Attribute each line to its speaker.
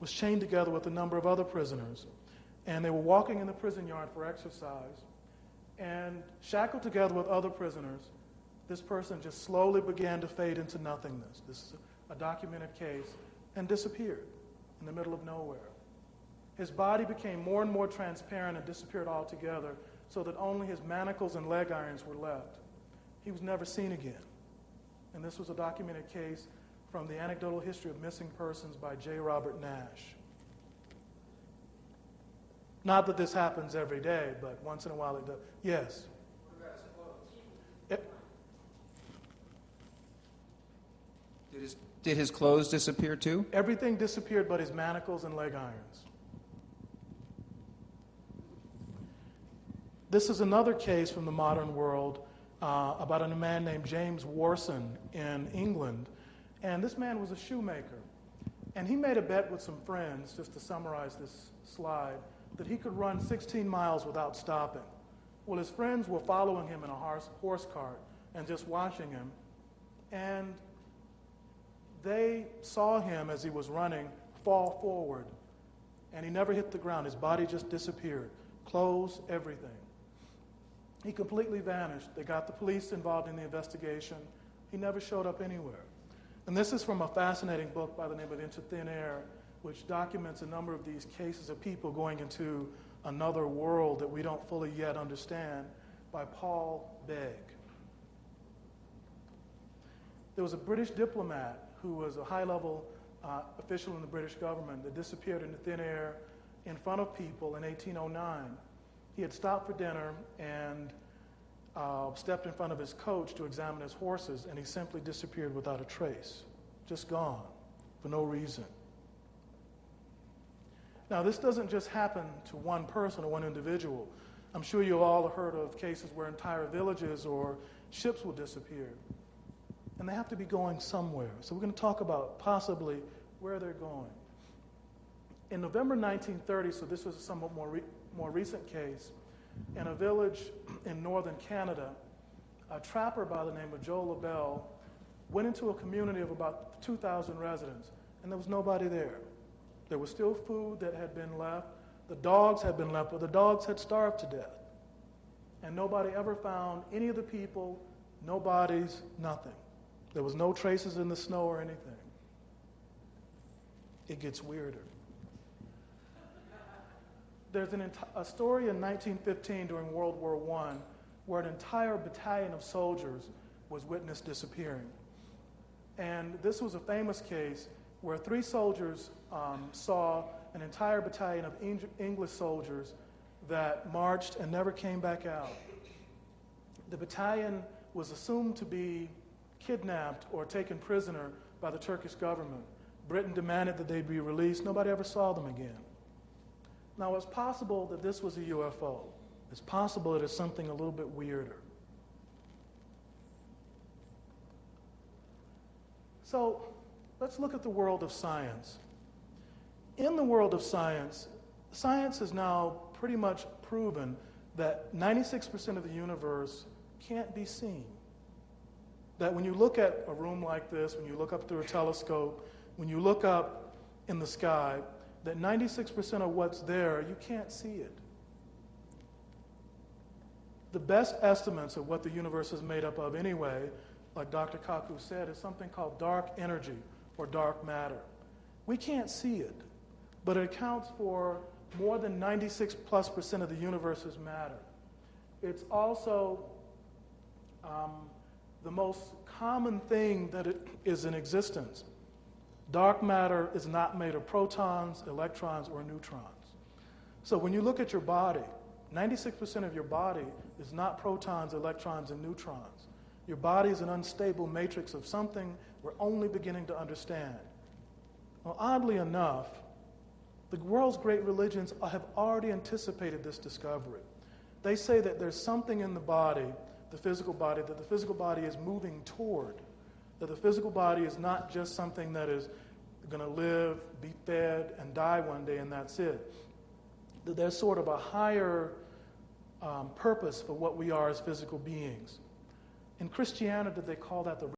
Speaker 1: was chained together with a number of other prisoners, and they were walking in the prison yard for exercise, and shackled together with other prisoners, this person just slowly began to fade into nothingness. This is a documented case, and disappeared in the middle of nowhere. His body became more and more transparent and disappeared altogether, so that only his manacles and leg irons were left. He was never seen again. And this was a documented case from the Anecdotal History of Missing Persons by J. Robert Nash. Not that this happens every day, but once in a while it does. Yes?
Speaker 2: Did his clothes disappear too?
Speaker 1: Everything disappeared but his manacles and leg irons. This is another case from the modern world about a man named James Warson in England. And this man was a shoemaker. And he made a bet with some friends, just to summarize this slide, that he could run 16 miles without stopping. Well, his friends were following him in a horse cart and just watching him. And they saw him as he was running fall forward. And he never hit the ground. His body just disappeared. Clothes, everything. He completely vanished. They got the police involved in the investigation. He never showed up anywhere. And this is from a fascinating book by the name of Into Thin Air, which documents a number of these cases of people going into another world that we don't fully yet understand, by Paul Begg. There was a British diplomat who was a high-level official in the British government that disappeared into thin air in front of people in 1809. He had stopped for dinner and stepped in front of his coach to examine his horses, and he simply disappeared without a trace, just gone for no reason. Now, this doesn't just happen to one person or one individual. I'm sure you all have heard of cases where entire villages or ships will disappear, and they have to be going somewhere. So we're going to talk about possibly where they're going. In November 1930, so this was a somewhat more recent case, in a village in northern Canada, a trapper by the name of Joe LaBelle went into a community of about 2,000 residents, and there was nobody there. There was still food that had been left. The dogs had been left, but the dogs had starved to death. And nobody ever found any of the people, no bodies, nothing. There was no traces in the snow or anything. It gets weirder. There's a story in 1915 during World War I where an entire battalion of soldiers was witnessed disappearing. And this was a famous case where 3 soldiers saw an entire battalion of English soldiers that marched and never came back out. The battalion was assumed to be kidnapped or taken prisoner by the Turkish government. Britain demanded that they be released. Nobody ever saw them again. Now, it's possible that this was a UFO. It's possible that it's something a little bit weirder. So, let's look at the world of science. In the world of science, science has now pretty much proven that 96% of the universe can't be seen. That when you look at a room like this, when you look up through a telescope, when you look up in the sky, that 96% of what's there, you can't see it. The best estimates of what the universe is made up of anyway, like Dr. Kaku said, is something called dark energy or dark matter. We can't see it, but it accounts for more than 96+% of the universe's matter. It's also the most common thing that is in existence. Dark matter is not made of protons, electrons, or neutrons. So when you look at your body, 96% of your body is not protons, electrons, and neutrons. Your body is an unstable matrix of something we're only beginning to understand. Well, oddly enough, the world's great religions have already anticipated this discovery. They say that there's something in the body, the physical body, that the physical body is moving toward. That the physical body is not just something that is going to live, be fed, and die one day, and that's it. That there's sort of a higher purpose for what we are as physical beings. In Christianity, they call that the